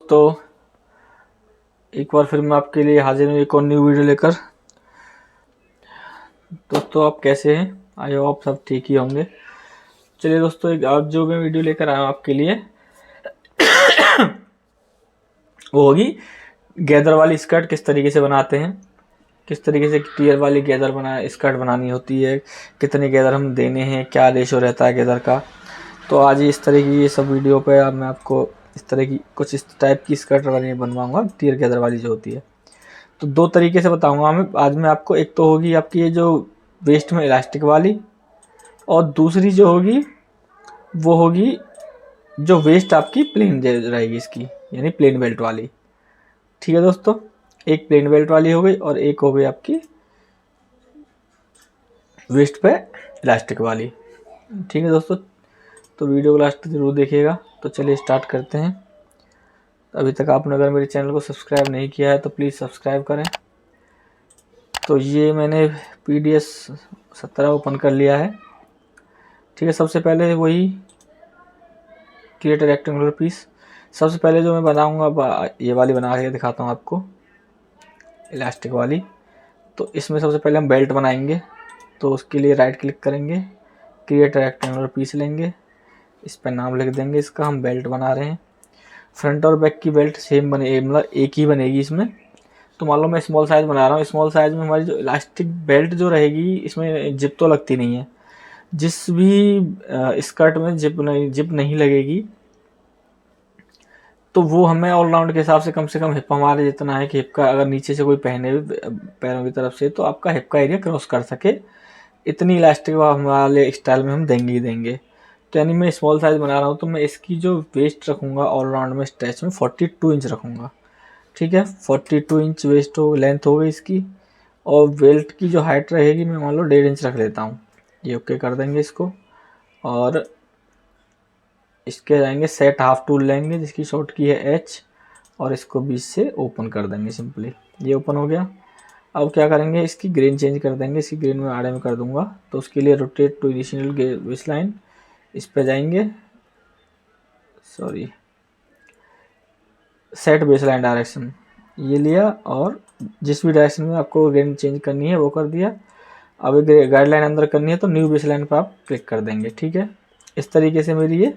तो एक बार फिर मैं आपके लिए हाजिर हूँ एक और न्यू वीडियो लेकर। दोस्तों आप कैसे हैं? आई होप आप सब ठीक ही होंगे। चलिए दोस्तों, एक आज जो मैं वीडियो लेकर आया हूँ आपके लिए वो होगी गैदर वाली स्कर्ट किस तरीके से बनाते हैं, किस तरीके से टियर वाली गैदर स्कर्ट बनानी होती है, कितने गैदर हम देने हैं, क्या रेशो रहता है गैदर का। तो आज इस तरह की ये सब वीडियो पे अब मैं आपको इस तरह की कुछ इस टाइप की स्कर्ट बनवाऊंगा टियर गैदर वाली जो होती है। तो दो तरीके से बताऊंगा मैं आज मैं आपको। एक तो होगी आपकी ये जो वेस्ट में इलास्टिक वाली, और दूसरी जो होगी वो होगी जो वेस्ट आपकी प्लेन रहेगी इसकी, यानी प्लेन बेल्ट वाली। ठीक है दोस्तों, एक प्लेन बेल्ट वाली हो गई और एक हो गई आपकी वेस्ट पे इलास्टिक वाली। ठीक है दोस्तों, तो वीडियो को लास्ट तक जरूर देखिएगा। तो चलिए स्टार्ट करते हैं। अभी तक आपने अगर मेरे चैनल को सब्सक्राइब नहीं किया है तो प्लीज़ सब्सक्राइब करें। तो ये मैंने PDS 17 ओपन कर लिया है। ठीक है, सबसे पहले वही क्रिएट अ रेक्टेंगुलर पीस। सबसे पहले जो मैं बनाऊंगा ये वाली बना के दिखाता हूँ आपको, इलास्टिक वाली। तो इसमें सबसे पहले हम बेल्ट बनाएंगे। तो उसके लिए राइट क्लिक करेंगे, क्रिएट रेक्टेंगुलर पीस लेंगे, इस पर नाम लिख देंगे इसका, हम बेल्ट बना रहे हैं। फ्रंट और बैक की बेल्ट सेम बने, मतलब एक ही बनेगी इसमें। तो मान लो मैं स्मॉल साइज़ बना रहा हूँ, स्मॉल साइज़ में हमारी जो इलास्टिक बेल्ट जो रहेगी इसमें जिप तो लगती नहीं है। जिस भी स्कर्ट में जिप नहीं लगेगी तो वो हमें ऑलराउंड के हिसाब से कम हिप हमारे जितना है कि हिप का अगर नीचे से कोई पहने पैरों की तरफ से तो आपका हिप का एरिया क्रॉस कर सके, इतनी इलास्टिक वाले स्टाइल में हम देंगे ही देंगे। तो यानी मैं स्मॉल साइज़ बना रहा हूँ तो मैं इसकी जो वेस्ट रखूँगा ऑलराउंड में स्ट्रेच में 42 इंच रखूँगा। ठीक है, 42 इंच वेस्ट हो लेंथ हो गई इसकी। और बेल्ट की जो हाइट रहेगी मैं मान लो 1.5 इंच रख लेता हूँ। ये ओके कर देंगे इसको। और इसके जाएंगे सेट हाफ टूल लेंगे जिसकी शॉर्ट की है H, और इसको बीच से ओपन कर देंगे सिंपली। ये ओपन हो गया। अब क्या करेंगे, इसकी ग्रेन चेंज कर देंगे। इसकी ग्रेन में आड़े में कर दूंगा। तो उसके लिए rotate to initial base line, इस पे जाएंगे, sorry set base line direction ये लिया, और जिस भी डायरेक्शन में आपको ग्रेन चेंज करनी है वो कर दिया। अब गाइडलाइन अंदर करनी है तो न्यू बेस लाइन पर आप क्लिक कर देंगे। ठीक है, इस तरीके से मेरी ये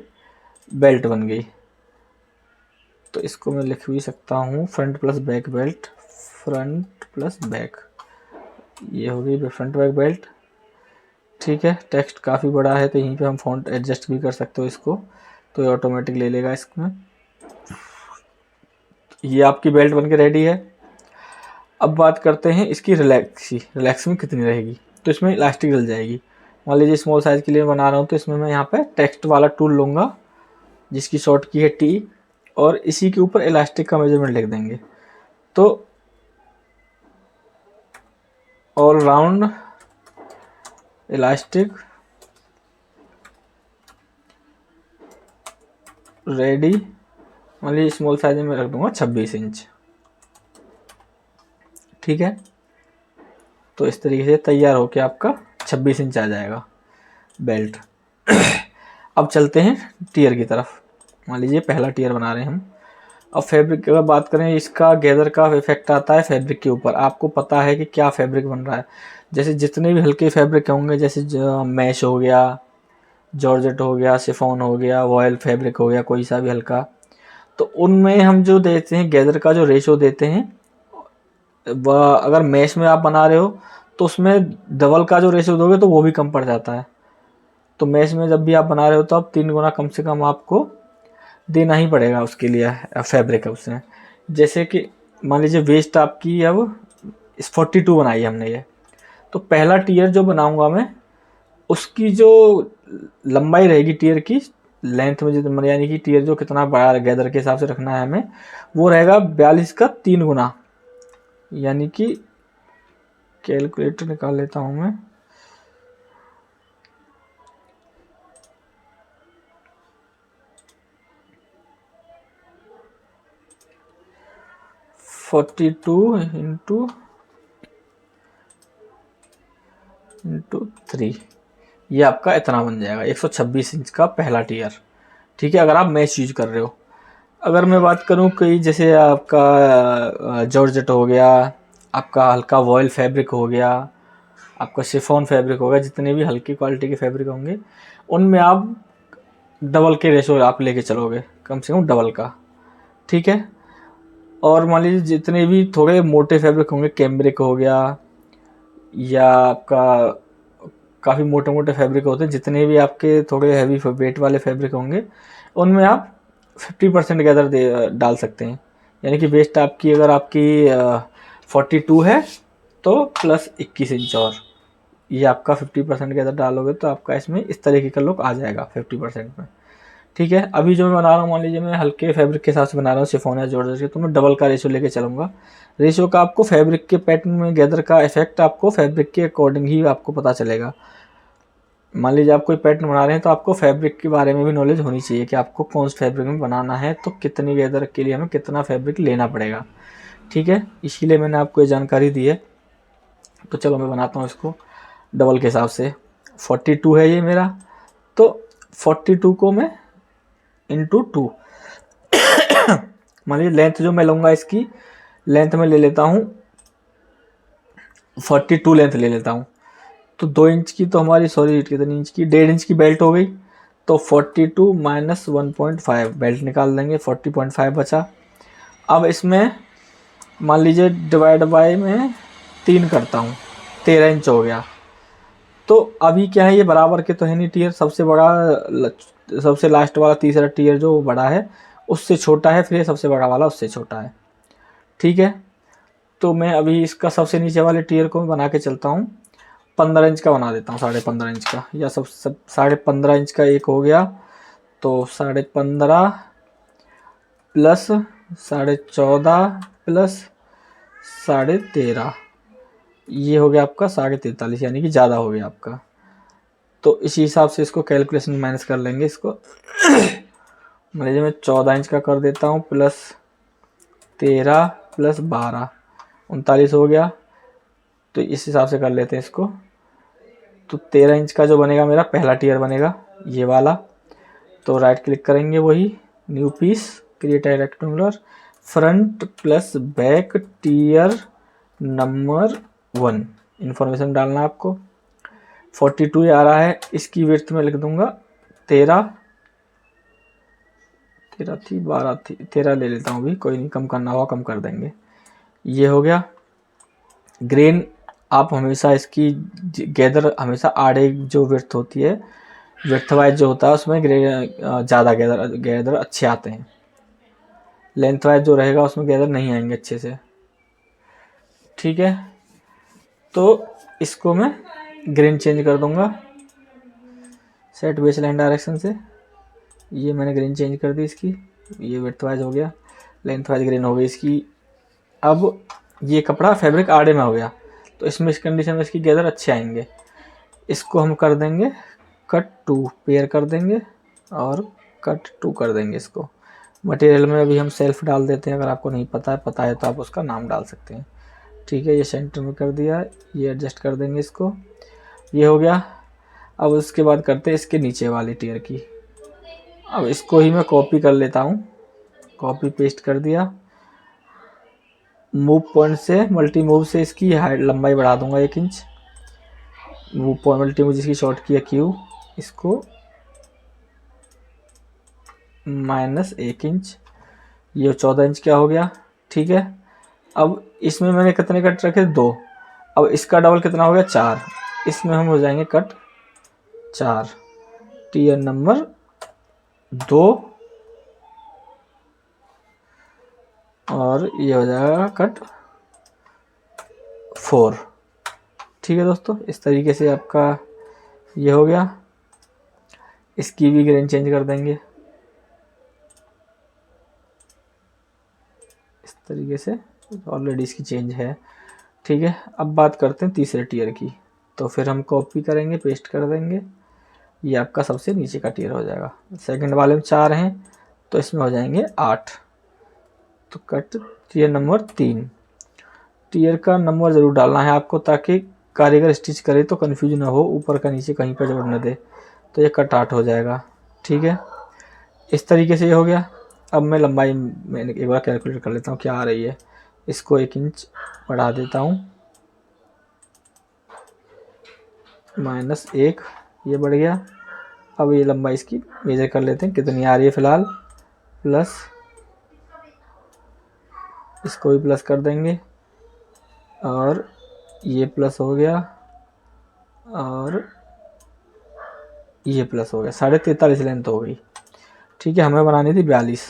बेल्ट बन गई। तो इसको मैं लिख भी सकता हूँ front plus back belt, front plus back, ये हो गई फ्रंट बैक बेल्ट। ठीक है, टेक्स्ट काफ़ी बड़ा है तो यहीं पे हम फॉन्ट एडजस्ट भी कर सकते हो इसको, तो ये ऑटोमेटिक ले लेगा इसमें। ये आपकी बेल्ट बन के रेडी है। अब बात करते हैं इसकी रिलैक्स में कितनी रहेगी। तो इसमें इलास्टिक डल जाएगी। मान लीजिए स्मॉल साइज़ के लिए बना रहा हूँ तो इसमें मैं यहाँ पे टेक्स्ट वाला टूल लूँगा जिसकी शॉर्ट की है T, और इसी के ऊपर इलास्टिक का मेजरमेंट लिख देंगे। तो ऑल राउंड इलास्टिक रेडी, मान लीजिए स्मॉल साइज में रख दूंगा 26 इंच। ठीक है, तो इस तरीके से तैयार होके आपका 26 इंच आ जाएगा बेल्ट। अब चलते हैं टियर की तरफ। मान लीजिए पहला टियर बना रहे हैं हम। अब फैब्रिक की अगर बात करें, इसका गैदर का इफेक्ट आता है फैब्रिक के ऊपर। आपको पता है कि क्या फैब्रिक बन रहा है। जैसे जितने भी हल्के फैब्रिक होंगे, जैसे मैश हो गया, जॉर्जेट हो गया, शिफॉन हो गया, वॉयल फैब्रिक हो गया, कोई सा भी हल्का, तो उनमें हम जो देते हैं गैदर का जो रेशो देते हैं, वह अगर मैश में आप बना रहे हो तो उसमें डबल का जो रेशो दोगे तो वो भी कम पड़ जाता है। तो मैश में जब भी आप बना रहे हो तो आप 3 गुना कम से कम आपको देना ही पड़ेगा उसके लिए फैब्रिक है उसमें। जैसे कि मान लीजिए वेस्ट आपकी अब इस 42 बनाई है हमने ये, तो पहला टियर जो बनाऊंगा मैं उसकी जो लंबाई रहेगी टियर की लेंथ में, जो यानी कि टियर जो कितना बड़ा गैदर के हिसाब से रखना है हमें, वो रहेगा 42 का 3 गुना। यानी कि कैलकुलेटर निकाल लेता हूं मैं, 42 इंटू 3, ये आपका इतना बन जाएगा 126 इंच का पहला टियर। ठीक है, अगर आप मैश यूज कर रहे हो। अगर मैं बात करूं कि जैसे आपका जॉर्जेट हो गया, आपका हल्का वॉयल फैब्रिक हो गया, आपका शिफॉन फैब्रिक होगा, जितने भी हल्की क्वालिटी के फैब्रिक होंगे उनमें आप डबल के रेशो आप लेके चलोगे, कम से कम डबल का, ठीक है। और मान लीजिए जितने भी थोड़े मोटे फैब्रिक होंगे, कैम्ब्रिक हो गया या आपका काफ़ी मोटे मोटे फैब्रिक होते हैं, जितने भी आपके थोड़े हैवी वेट वाले फैब्रिक होंगे उनमें आप 50% गैदर डाल सकते हैं। यानी कि वेस्ट आपकी अगर आपकी 42 है तो प्लस 21 इंच, और ये आपका 50% गैदर डालोगे तो आपका इसमें इस तरीके का लुक आ जाएगा 50% में, ठीक है। अभी जो मैं बना रहा हूँ, मान लीजिए मैं हल्के फैब्रिक के हिसाब से बना रहा हूँ, शिफॉन या जॉर्जेट के, तो मैं डबल का रेशियो लेके चलूँगा। रेशियो का आपको फैब्रिक के पैटर्न में गैदर का इफेक्ट आपको फैब्रिक के अकॉर्डिंग ही आपको पता चलेगा। मान लीजिए आप कोई पैटर्न बना रहे हैं तो आपको फैब्रिक के बारे में भी नॉलेज होनी चाहिए कि आपको कौन से फैब्रिक में बनाना है, तो कितनी गैदर के लिए हमें कितना फैब्रिक लेना पड़ेगा, ठीक है। इसीलिए मैंने आपको ये जानकारी दी है। तो चलो मैं बनाता हूँ इसको डबल के हिसाब से। 42 है ये मेरा, तो 42 को मैं इंटू 2, मान लीजिए लेंथ जो मैं लूँगा, इसकी लेंथ में ले लेता हूँ 42 लेंथ ले लेता हूँ। तो 2 इंच की तो हमारी, सॉरी कितनी इंच की, 1.5 इंच की बेल्ट हो गई। तो 42 माइनस 1.5 बेल्ट निकाल देंगे, 40.5 बचा। अब इसमें मान लीजिए डिवाइड बाय में 3 करता हूँ, 13 इंच हो गया। तो अभी क्या है, ये बराबर के तो है नहीं टीयर, सबसे बड़ा सबसे लास्ट वाला तीसरा टीयर जो बड़ा है उससे छोटा है, फिर ये सबसे बड़ा वाला उससे छोटा है, ठीक है। तो मैं अभी इसका सबसे नीचे वाले टीयर को बना के चलता हूँ, 15 इंच का बना देता हूँ, 15.5 इंच का, या सब 15.5 इंच का एक हो गया। तो 15.5 प्लस 14.5 प्लस 13.5, ये हो गया आपका 43.5, यानी कि ज़्यादा हो गया आपका। तो इसी हिसाब से इसको कैलकुलेशन माइनस कर लेंगे इसको। मान लीजिए मैं 14 इंच का कर देता हूँ, प्लस 13 प्लस 12, 39 हो गया। तो इस हिसाब से कर लेते हैं इसको। तो 13 इंच का जो बनेगा मेरा पहला टीयर बनेगा ये वाला। तो राइट क्लिक करेंगे, वही new piece, create a rectangular, front plus back tier number 1, information डालना आपको। 42 आ रहा है, इसकी विड्थ में लिख दूंगा 13 थी, 12 थी, 13 ले लेता हूँ, अभी कोई नहीं, कम करना होगा कम कर देंगे। ये हो गया। ग्रेन आप हमेशा इसकी गैदर हमेशा आड़े जो विड्थ होती है, विड्थ वाइज जो होता है उसमें ज़्यादा गैदर अच्छे आते हैं। लेंथ वाइज जो रहेगा उसमें गैदर नहीं आएंगे अच्छे से, ठीक है। तो इसको मैं ग्रेन चेंज कर दूंगा सेट बेस लाइन डायरेक्शन से। ये मैंने ग्रेन चेंज कर दी इसकी, ये विड्थ वाइज हो गया, लेंथ वाइज ग्रेन हो गई इसकी। अब ये कपड़ा फैब्रिक आड़े में हो गया, तो इसमें इस कंडीशन में इसकी गैदर अच्छे आएंगे। इसको हम कर देंगे कट 2, पेयर कर देंगे और कट 2 कर देंगे इसको। मटेरियल में अभी हम सेल्फ डाल देते हैं, अगर आपको नहीं पता है तो आप उसका नाम डाल सकते हैं, ठीक है। ये सेंटर में कर दिया, ये एडजस्ट कर देंगे इसको, ये हो गया। अब उसके बाद करते हैं इसके नीचे वाली टीयर की। अब इसको ही मैं कॉपी कर लेता हूँ, कॉपी पेस्ट कर दिया। मूव पॉइंट से मल्टी मूव से इसकी हाइट लंबाई बढ़ा दूंगा 1 inch. Move point multi move जिसकी शॉर्ट किया क्यू, इसको माइनस 1 इंच, ये 14 इंच क्या हो गया, ठीक है। अब इसमें मैंने कितने कट रखे, 2। अब इसका डबल कितना हो गया, 4। इसमें हम हो जाएंगे कट 4, टीयर नंबर 2, और ये हो जाएगा कट 4, ठीक है दोस्तों। इस तरीके से आपका ये हो गया। इसकी भी ग्रेन चेंज कर देंगे इस तरीके से, ऑलरेडी इसकी चेंज है, ठीक है। अब बात करते हैं तीसरे टीयर की। तो फिर हम कॉपी करेंगे, पेस्ट कर देंगे, ये आपका सबसे नीचे का टीयर हो जाएगा। सेकंड वाले में 4 हैं तो इसमें हो जाएंगे 8। तो कट टीयर नंबर 3। टीयर का नंबर ज़रूर डालना है आपको, ताकि कारीगर स्टिच करे तो कन्फ्यूज ना हो, ऊपर का नीचे कहीं पर जोड़ न दे। तो ये कट 8 हो जाएगा, ठीक है। इस तरीके से ये हो गया। अब मैं लंबाई मैंने एक बार कैलकुलेट कर लेता हूँ क्या आ रही है। इसको 1 इंच बढ़ा देता हूँ, -1 ये बढ़ गया। अब ये लंबाई इसकी मेजर कर लेते हैं कितनी आ रही है फ़िलहाल, प्लस इसको भी प्लस कर देंगे और ये प्लस हो गया और ये प्लस हो गया, 43.5 लेंथ हो गई। ठीक है, हमें बनानी थी 42,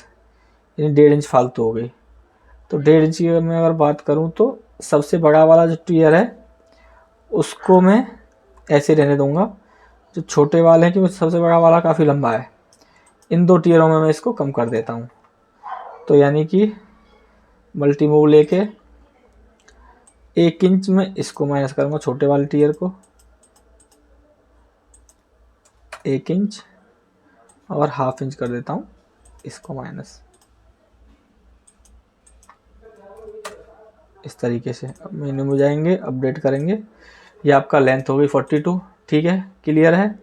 यानी 1.5 इंच फालतू हो गई। तो 1.5 इंच की मैं अगर बात करूँ तो सबसे बड़ा वाला जो टीयर है उसको मैं ऐसे रहने दूंगा, जो छोटे वाले हैं क्योंकि सबसे बड़ा वाला काफ़ी लंबा है, इन 2 टीयरों में मैं इसको कम कर देता हूँ। तो यानी कि मल्टी मूव लेके 1 इंच में इसको माइनस करूँगा छोटे वाले टीयर को, 1 इंच और ½ इंच कर देता हूँ इसको माइनस, इस तरीके से। अब मेन्यू में जाएंगे, अपडेट करेंगे, ये आपका लेंथ हो गई 42। ठीक है, क्लियर है।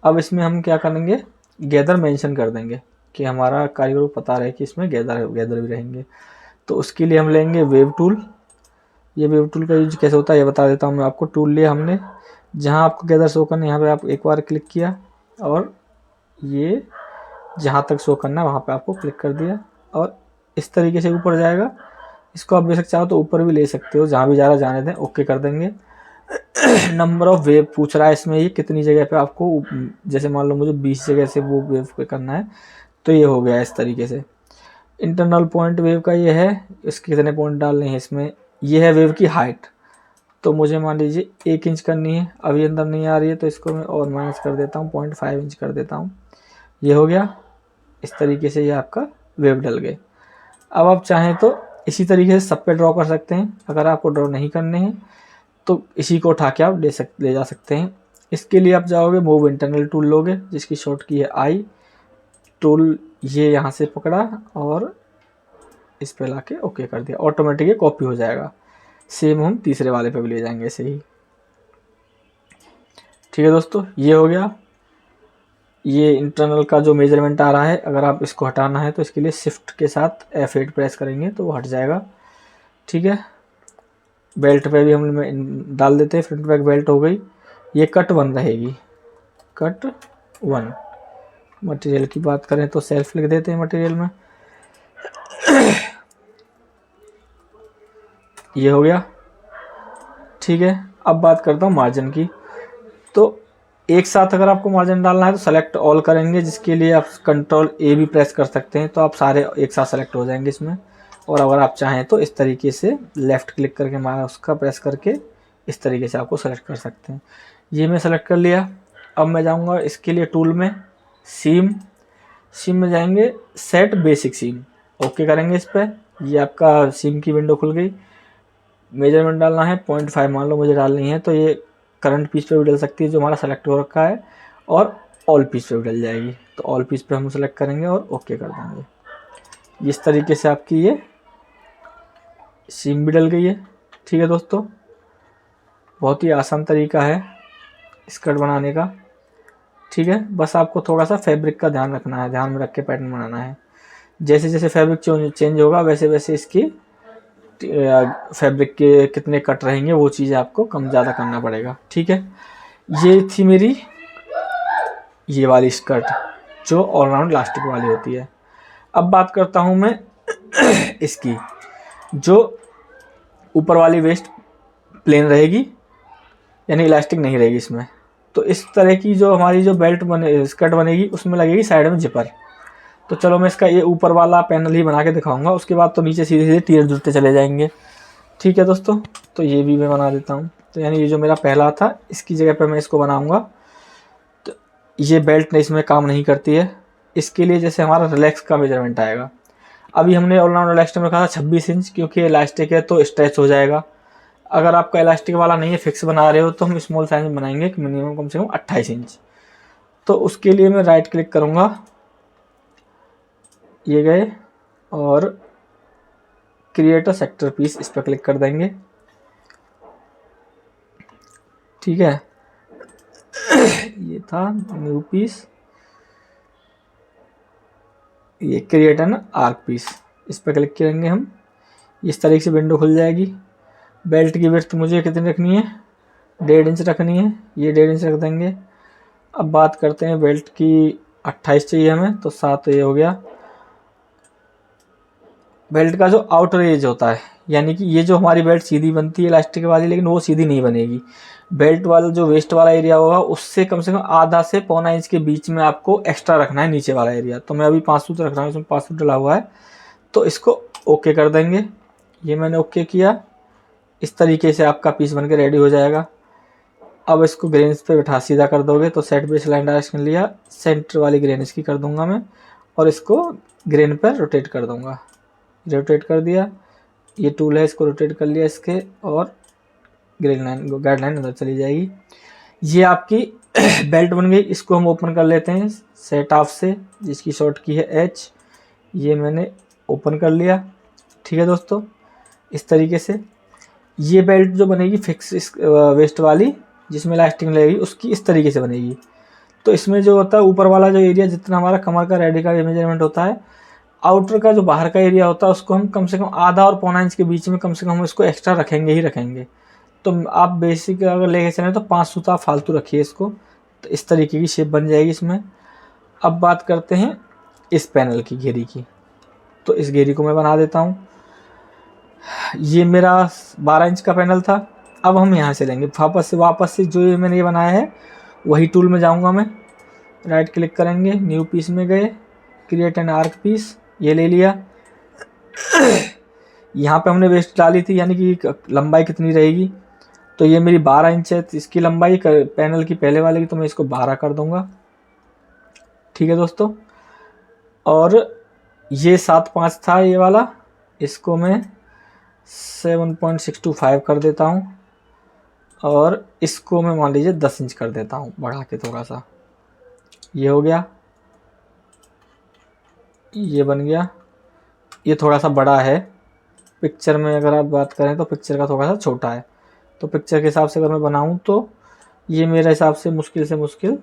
अब इसमें हम क्या करेंगे, गैदर मेंशन कर देंगे कि हमारा कारीगर को पता रहे कि इसमें गैदर भी रहेंगे। तो उसके लिए हम लेंगे वेव टूल। ये वेव टूल का यूज कैसे होता है ये बता देता हूँ मैं आपको। टूल लिया हमने, जहाँ आपको गैदर शो करना है यहाँ पे आप एक बार क्लिक किया और ये जहाँ तक शो करना है वहाँ पे आपको क्लिक कर दिया और इस तरीके से ऊपर जाएगा। इसको आप बेशक चाहो तो ऊपर भी ले सकते हो, जहाँ भी जा रहा जाने दें, ओके कर देंगे। नंबर ऑफ वेव पूछ रहा है इसमें, ये कितनी जगह पे आपको, जैसे मान लो मुझे 20 जगह से वो वेव पे करना है, तो ये हो गया इस तरीके से। इंटरनल पॉइंट वेव का ये है, इसके कितने पॉइंट डालने हैं इसमें, ये है वेव की हाइट। तो मुझे मान लीजिए 1 इंच करनी है, अभी अंदर नहीं आ रही है तो इसको मैं और माइनस कर देता हूँ, 0.5 इंच कर देता हूँ, ये हो गया। इस तरीके से ये आपका वेव डल गए। अब आप चाहें तो इसी तरीके से सब पे ड्रॉ कर सकते हैं। अगर आपको ड्रॉ नहीं करने हैं तो इसी को उठा के आप ले जा सकते हैं। इसके लिए आप जाओगे मूव इंटरनल टूल लोगे, जिसकी शॉर्ट की है आई टूल, ये यहाँ से पकड़ा और इस पे लाके ओके कर दिया, ऑटोमेटिक ये कॉपी हो जाएगा। सेम हम तीसरे वाले पे भी ले जाएंगे ऐसे ही। ठीक है दोस्तों, ये हो गया। ये इंटरनल का जो मेजरमेंट आ रहा है, अगर आप इसको हटाना है तो इसके लिए शिफ्ट के साथ F8 प्रेस करेंगे तो वो हट जाएगा। ठीक है, बेल्ट पे भी हम डाल देते हैं, फ्रंट बैक बेल्ट हो गई। ये कट 1 रहेगी, कट 1। मटेरियल की बात करें तो सेल्फ लिख देते हैं मटेरियल में, ये हो गया। ठीक है, अब बात करता हूँ मार्जिन की। तो एक साथ अगर आपको मार्जिन डालना है तो सेलेक्ट ऑल करेंगे, जिसके लिए आप कंट्रोल A भी प्रेस कर सकते हैं, तो आप सारे एक साथ सेलेक्ट हो जाएंगे इसमें। और अगर आप चाहें तो इस तरीके से लेफ़्ट क्लिक करके माउस का प्रेस करके इस तरीके से आपको सेलेक्ट कर सकते हैं। ये मैं सेलेक्ट कर लिया। अब मैं जाऊंगा इसके लिए टूल में, सीम में जाएंगे, सेट बेसिक सीम, ओके करेंगे इस पर। ये आपका सीम की विंडो खुल गई। मेजरमेंट डालना है 0.5 मान लो मुझे डालनी है, तो ये करंट पीस पे भी डल सकती है जो हमारा सेलेक्ट हो रखा है, और ऑल पीस पे भी डल जाएगी। तो ऑल पीस पे हम सेलेक्ट करेंगे और ओके कर देंगे। इस तरीके से आपकी ये सीम भी डल गई है। ठीक है दोस्तों, बहुत ही आसान तरीका है स्कर्ट बनाने का। ठीक है, बस आपको थोड़ा सा फैब्रिक का ध्यान रखना है, ध्यान में रख के पैटर्न बनाना है। जैसे जैसे फैब्रिक चेंज होगा वैसे वैसे इसकी फैब्रिक के कितने कट रहेंगे वो चीज़ आपको कम ज़्यादा करना पड़ेगा। ठीक है, ये थी मेरी ये वाली स्कर्ट जो ऑलराउंड इलास्टिक वाली होती है। अब बात करता हूँ मैं इसकी, जो ऊपर वाली वेस्ट प्लेन रहेगी, यानी इलास्टिक नहीं रहेगी इसमें। तो इस तरह की जो हमारी जो बेल्ट बने स्कर्ट बनेगी उसमें लगेगी साइड में जिपर। तो चलो मैं इसका ये ऊपर वाला पैनल ही बना के दिखाऊंगा, उसके बाद तो नीचे सीधे सीधे टीयर जुड़ते चले जाएंगे। ठीक है दोस्तों, तो ये भी मैं बना देता हूँ। तो यानी ये जो मेरा पहला था इसकी जगह पर मैं इसको बनाऊँगा। तो ये बेल्ट इसमें काम नहीं करती है। इसके लिए जैसे हमारा रिलैक्स का मेजरमेंट आएगा, अभी हमने ऑलराउंड इलास्टिक में रखा था 26 इंच, क्योंकि इलास्टिक है तो स्ट्रेच हो जाएगा। अगर आपका इलास्टिक वाला नहीं है, फिक्स बना रहे हो, तो हम स्मॉल साइज में बनाएंगे कि मिनिमम कम से कम 28 इंच। तो उसके लिए मैं राइट क्लिक करूँगा, ये गए, और क्रिएट अ सेक्टर पीस इस पर क्लिक कर देंगे। ठीक है, ये था न्यू पीस, ये क्रिएट एन आर्क पीस, इस पर क्लिक करेंगे हम, इस तरीके से विंडो खुल जाएगी। बेल्ट की विड्थ मुझे कितनी रखनी है, 1.5 इंच रखनी है, ये 1.5 इंच रख देंगे। अब बात करते हैं बेल्ट की, 28 चाहिए हमें, तो 7 ये हो गया। बेल्ट का जो आउटर एज होता है, यानी कि ये जो हमारी बेल्ट सीधी बनती है इलास्टिक वाली, लेकिन वो सीधी नहीं बनेगी। बेल्ट वाला जो वेस्ट वाला एरिया होगा उससे कम से कम आधा से पौना इंच के बीच में आपको एक्स्ट्रा रखना है नीचे वाला एरिया। तो मैं अभी 5 सूत्र रख रहा हूँ, इसमें 5 सूत्र डला हुआ है, तो इसको ओके कर देंगे। ये मैंने ओके किया। इस तरीके से आपका पीस बनकर रेडी हो जाएगा। अब इसको ग्रेन्स पे बैठा सीधा कर दोगे तो सेट बेस लाइन डायरेक्शन लिया, सेंटर वाली ग्रेन इसकी कर दूंगा मैं, और इसको ग्रेन पर रोटेट कर दूंगा। रोटेट कर दिया, ये टूल है, इसको रोटेट कर लिया इसके, और ग्रेन लाइन गाइडलाइन अंदर चली जाएगी। ये आपकी बेल्ट बन गई। इसको हम ओपन कर लेते हैं सेट ऑफ से, जिसकी शॉर्ट की है एच। ये मैंने ओपन कर लिया। ठीक है दोस्तों, इस तरीके से ये बेल्ट जो बनेगी फिक्स इस वेस्ट वाली जिसमें इलास्टिक लगेगी, उसकी इस तरीके से बनेगी। तो इसमें जो होता है ऊपर वाला जो एरिया जितना हमारा कमर का रेडी का मेजरमेंट होता है, आउटर का जो बाहर का एरिया होता है उसको हम कम से कम आधा और पौना इंच के बीच में कम से कम हम इसको एक्स्ट्रा रखेंगे ही रखेंगे। तो आप बेसिक अगर लेके चलें तो 5 सूता फालतू रखिए इसको, तो इस तरीके की शेप बन जाएगी इसमें। अब बात करते हैं इस पैनल की घेरी की, तो इस घेरी को मैं बना देता हूँ। ये मेरा 12 इंच का पैनल था। अब हम यहाँ से लेंगे वापस से जो ये मैंने ये बनाया है वही टूल में जाऊँगा मैं, राइट क्लिक करेंगे, न्यू पीस में गए, क्रिएट एन आर्क पीस, ये ले लिया। यहाँ पे हमने वेस्ट डाली थी, यानी कि लंबाई कितनी रहेगी, तो ये मेरी 12 इंच है, तो इसकी लंबाई पैनल की पहले वाले की, तो मैं इसको 12 कर दूंगा। ठीक है दोस्तों, और ये 7.5 था ये वाला, इसको मैं 7.625 कर देता हूँ, और इसको मैं मान लीजिए 10 इंच कर देता हूँ बढ़ा के थोड़ा सा। ये हो गया, ये बन गया। ये थोड़ा सा बड़ा है, पिक्चर में अगर आप बात करें तो पिक्चर का थोड़ा सा छोटा है, तो पिक्चर के हिसाब से अगर मैं बनाऊं तो ये मेरे हिसाब से मुश्किल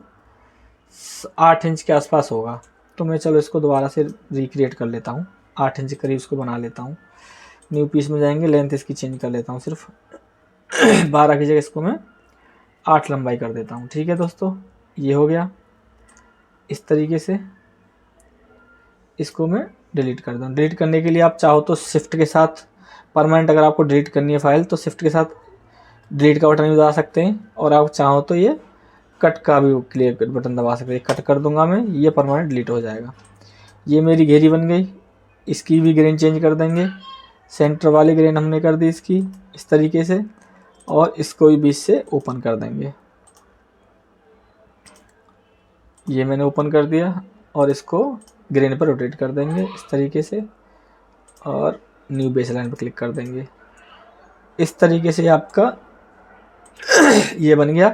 8 इंच के आसपास होगा। तो मैं चलो इसको दोबारा से रिक्रिएट कर लेता हूँ, 8 इंच के करीब इसको बना लेता हूँ। न्यू पीस में जाएंगे, लेंथ इसकी चेंज कर लेता हूँ, सिर्फ 12 की जगह इसको मैं 8 लंबाई कर देता हूँ। ठीक है दोस्तों, ये हो गया। इस तरीके से इसको मैं डिलीट कर दूँ। डिलीट करने के लिए आप चाहो तो शिफ्ट के साथ परमानेंट, अगर आपको डिलीट करनी है फाइल तो शिफ्ट के साथ डिलीट का बटन भी दबा सकते हैं, और आप चाहो तो ये कट का भी क्लियर बटन दबा सकते हैं। कट कर दूंगा मैं, ये परमानेंट डिलीट हो जाएगा। ये मेरी घेरी बन गई, इसकी भी ग्रेन चेंज कर देंगे। सेंटर वाली ग्रेन हमने कर दी इसकी इस तरीके से, और इसको भी बीच से ओपन कर देंगे। ये मैंने ओपन कर दिया, और इसको ग्रेन पर रोटेट कर देंगे इस तरीके से, और न्यू बेस लाइन पर क्लिक कर देंगे। इस तरीके से आपका ये बन गया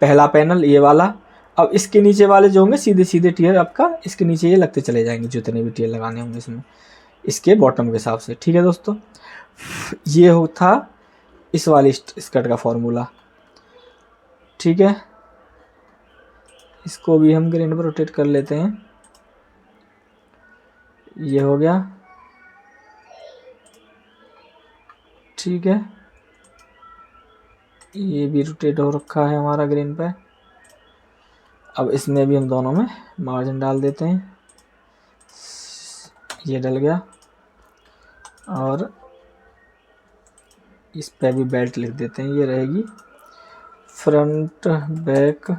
पहला पैनल, ये वाला। अब इसके नीचे वाले जो होंगे सीधे सीधे टियर आपका इसके नीचे ये लगते चले जाएंगे, जितने भी टियर लगाने होंगे इसमें इसके बॉटम के हिसाब से। ठीक है दोस्तों, ये हो था इस वाली स्कर्ट का फॉर्मूला। ठीक है, इसको भी हम ग्रेन पर रोटेट कर लेते हैं। ये हो गया। ठीक है, ये भी रोटेट हो रखा है हमारा ग्रेन पे। अब इसमें भी हम दोनों में मार्जिन डाल देते हैं, ये डल गया। और इस पे भी बेल्ट लिख देते हैं, ये रहेगी फ्रंट बैक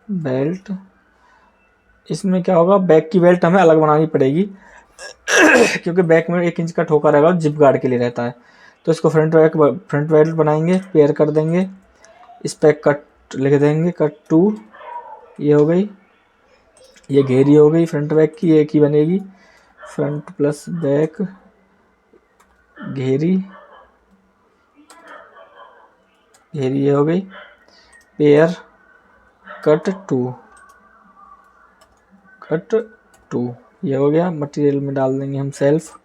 बेल्ट। इसमें क्या होगा, बैक की बेल्ट हमें अलग बनानी पड़ेगी क्योंकि बैक में 1 इंच का ठोका रहेगा, जिप गार्ड के लिए रहता है। तो इसको फ्रंट बेल्ट बनाएंगे, पेयर कर देंगे, इस पे कट लिख देंगे, कट 2। ये हो गई, ये घेरी हो गई फ्रंट बैक की, एक ही बनेगी, फ्रंट प्लस बैक घेरी, घेरी ये हो गई, पेयर कट 2 ये हो गया। मटेरियल में डाल देंगे हम सेल्फ,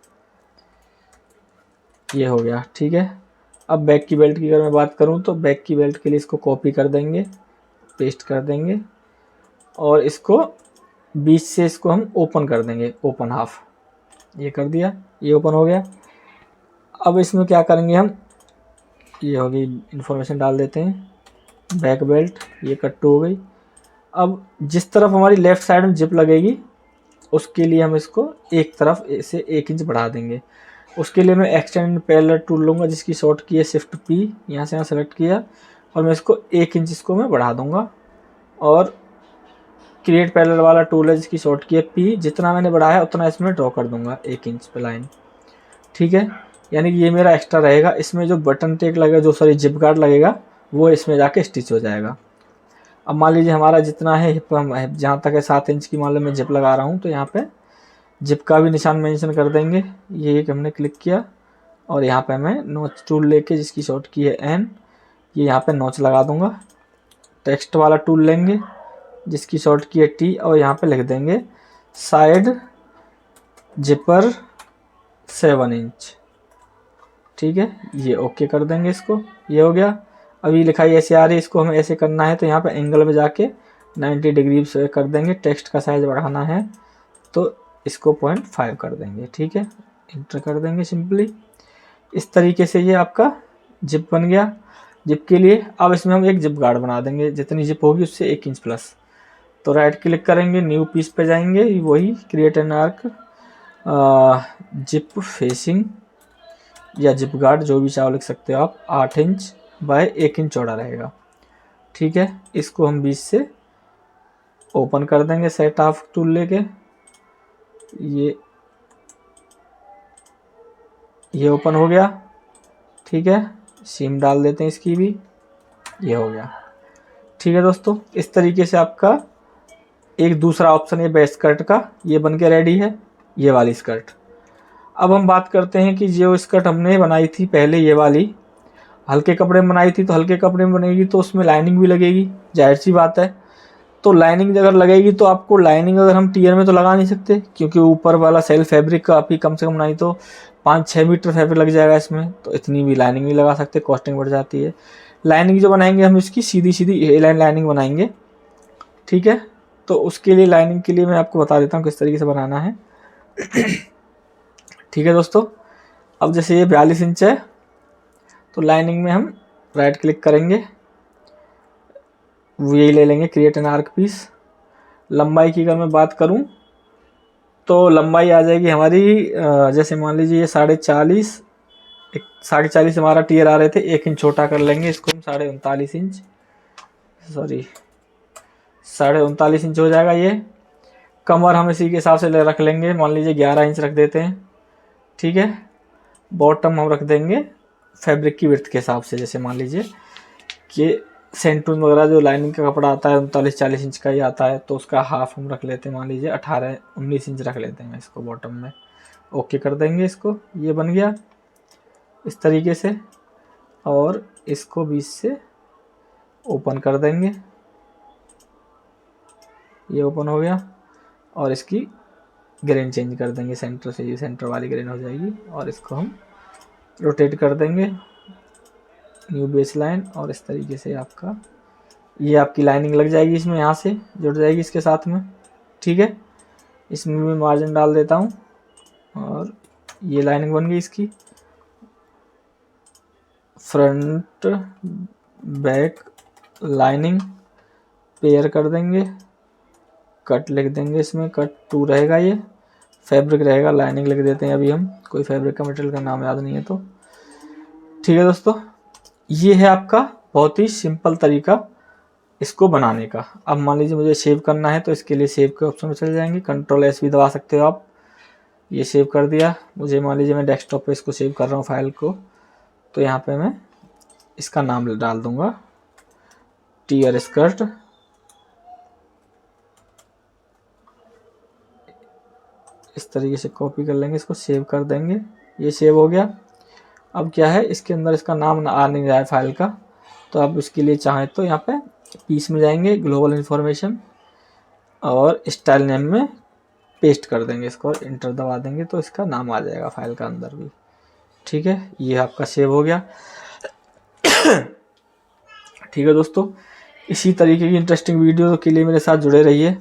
ये हो गया। ठीक है, अब बैक की बेल्ट की अगर मैं बात करूं तो बैक की बेल्ट के लिए इसको कॉपी कर देंगे, पेस्ट कर देंगे, और इसको बीच से इसको हम ओपन कर देंगे, ओपन हाफ, ये कर दिया, ये ओपन हो गया। अब इसमें क्या करेंगे हम, ये हो गई इन्फॉर्मेशन डाल देते हैं, बैक बेल्ट, ये कट हो गई। अब जिस तरफ हमारी लेफ़्ट साइड में जिप लगेगी उसके लिए हम इसको एक तरफ से 1 इंच बढ़ा देंगे। उसके लिए मैं एक्सटेंड पैरेलल टूल लूँगा जिसकी शॉर्ट की है शिफ्ट पी, यहाँ से यहाँ सेलेक्ट किया और मैं इसको 1 इंच इसको मैं बढ़ा दूँगा। और क्रिएट पैरेलल वाला टूल है जिसकी शॉर्ट की है पी, जितना मैंने बढ़ाया उतना इसमें ड्रॉ कर दूँगा 1 इंच पे लाइन, ठीक है। यानी कि ये मेरा एक्स्ट्रा रहेगा। इसमें जो बटन टेक लगेगा, जो सॉरी जिप गार्ड लगेगा, वो इसमें जाके स्टिच हो जाएगा। अब मान लीजिए हमारा जितना है हिप, हम जहाँ तक है 7 इंच की मान लो मैं जिप लगा रहा हूँ, तो यहाँ पे जिप का भी निशान मेंशन कर देंगे। ये एक हमने क्लिक किया और यहाँ पे मैं नोच टूल लेके जिसकी शॉर्ट की है एन, ये यहाँ पे नोच लगा दूंगा। टेक्स्ट वाला टूल लेंगे जिसकी शॉर्ट की है टी और यहाँ पे लिख देंगे साइड जिपर 7 इंच, ठीक है। ये ओके कर देंगे इसको, ये हो गया। अभी लिखाई ऐसे आ रही है, इसको हमें ऐसे करना है तो यहाँ पे एंगल में जाके 90 डिग्री से कर देंगे। टेक्स्ट का साइज बढ़ाना है तो इसको 0.5 कर देंगे, ठीक है। इंटर कर देंगे सिंपली। इस तरीके से ये आपका जिप बन गया। जिप के लिए अब इसमें हम एक जिप गार्ड बना देंगे, जितनी जिप होगी उससे 1 इंच प्लस। तो राइट क्लिक करेंगे, न्यू पीस पे जाएंगे, वही create an arc zip facing या जिप गार्ड जो भी चाहो लिख सकते हो आप, 8 इंच बाय 1 इंच चौड़ा रहेगा, ठीक है। इसको हम बीच से ओपन कर देंगे सेट ऑफ टूल लेके। ये ओपन हो गया, ठीक है। सीम डाल देते हैं इसकी भी, ये हो गया, ठीक है दोस्तों। इस तरीके से आपका एक दूसरा ऑप्शन है बेस्ट स्कर्ट का, ये बन के रेडी है, ये वाली स्कर्ट। अब हम बात करते हैं कि जो स्कर्ट हमने बनाई थी पहले, ये वाली हल्के कपड़े में बनाई थी, तो हल्के कपड़े में बनेगी तो उसमें लाइनिंग भी लगेगी, जाहिर सी बात है। तो लाइनिंग अगर लगेगी तो आपको लाइनिंग अगर हम टियर में तो लगा नहीं सकते, क्योंकि ऊपर वाला सेल फैब्रिक का आपकी कम से कम नहीं तो 5-6 मीटर फैब्रिक लग जाएगा इसमें, तो इतनी भी लाइनिंग नहीं लगा सकते, कॉस्टिंग बढ़ जाती है। लाइनिंग जो बनाएंगे हम इसकी सीधी सीधी ए लाइन लाइनिंग बनाएंगे, ठीक है। तो उसके लिए लाइनिंग के लिए मैं आपको बता देता हूँ किस तरीके से बनाना है। ठीक है दोस्तों, अब जैसे ये 42 इंच है तो लाइनिंग में हम राइट क्लिक करेंगे, वो यही ले लेंगे क्रिएट एन आर्क पीस। लंबाई की अगर मैं बात करूं तो लंबाई आ जाएगी हमारी, जैसे मान लीजिए ये 40.5, 40.5 हमारा टीयर आ रहे थे, 1 इंच छोटा कर लेंगे इसको हम 39.5 इंच, सॉरी 39.5 इंच हो जाएगा ये। कमर हम इसी के हिसाब से रख लेंगे, मान लीजिए 11 इंच रख देते हैं, ठीक है। बॉटम हम रख देंगे फैब्रिक की विड्थ के हिसाब से, जैसे मान लीजिए कि सेंटून वगैरह जो लाइनिंग का कपड़ा आता है 39-40 इंच का ही आता है, तो उसका हाफ हम रख लेते हैं, मान लीजिए 18-19 इंच रख लेते हैं इसको बॉटम में। ओके कर देंगे इसको, ये बन गया इस तरीके से। और इसको बीच से ओपन कर देंगे, ये ओपन हो गया। और इसकी ग्रेन चेंज कर देंगे, सेंटर से ये सेंटर वाली ग्रेन हो जाएगी। और इसको हम रोटेट कर देंगे, न्यू बेस लाइन, और इस तरीके से आपका ये आपकी लाइनिंग लग जाएगी, इसमें यहाँ से जुड़ जाएगी इसके साथ में, ठीक है। इसमें भी मार्जिन डाल देता हूँ और ये लाइनिंग बन गई इसकी। फ्रंट बैक लाइनिंग पेयर कर देंगे, कट लिख देंगे, इसमें कट 2 रहेगा, ये फैब्रिक रहेगा, लाइनिंग लिख देते हैं अभी हम, कोई फैब्रिक का मटेरियल का नाम याद नहीं है तो, ठीक है दोस्तों। ये है आपका बहुत ही सिंपल तरीका इसको बनाने का। अब मान लीजिए मुझे सेव करना है तो इसके लिए सेव के ऑप्शन में चले जाएंगे, Ctrl+S भी दबा सकते हो आप। ये सेव कर दिया, मुझे मान लीजिए मैं डेस्कटॉप पे इसको सेव कर रहा हूँ फाइल को, तो यहाँ पे मैं इसका नाम डाल दूंगा टीयर स्कर्ट। इस तरीके से कॉपी कर लेंगे, इसको सेव कर देंगे, ये सेव हो गया। अब क्या है, इसके अंदर इसका नाम आ नहीं रहा है फाइल का, तो आप इसके लिए चाहें तो यहाँ पे पीस में जाएंगे, ग्लोबल इन्फॉर्मेशन, और स्टाइल नेम में पेस्ट कर देंगे इसको और इंटर दबा देंगे, तो इसका नाम आ जाएगा फाइल का अंदर भी, ठीक है। ये आपका सेव हो गया। ठीक है दोस्तों, इसी तरीके की इंटरेस्टिंग वीडियो के लिए मेरे साथ जुड़े रहिए।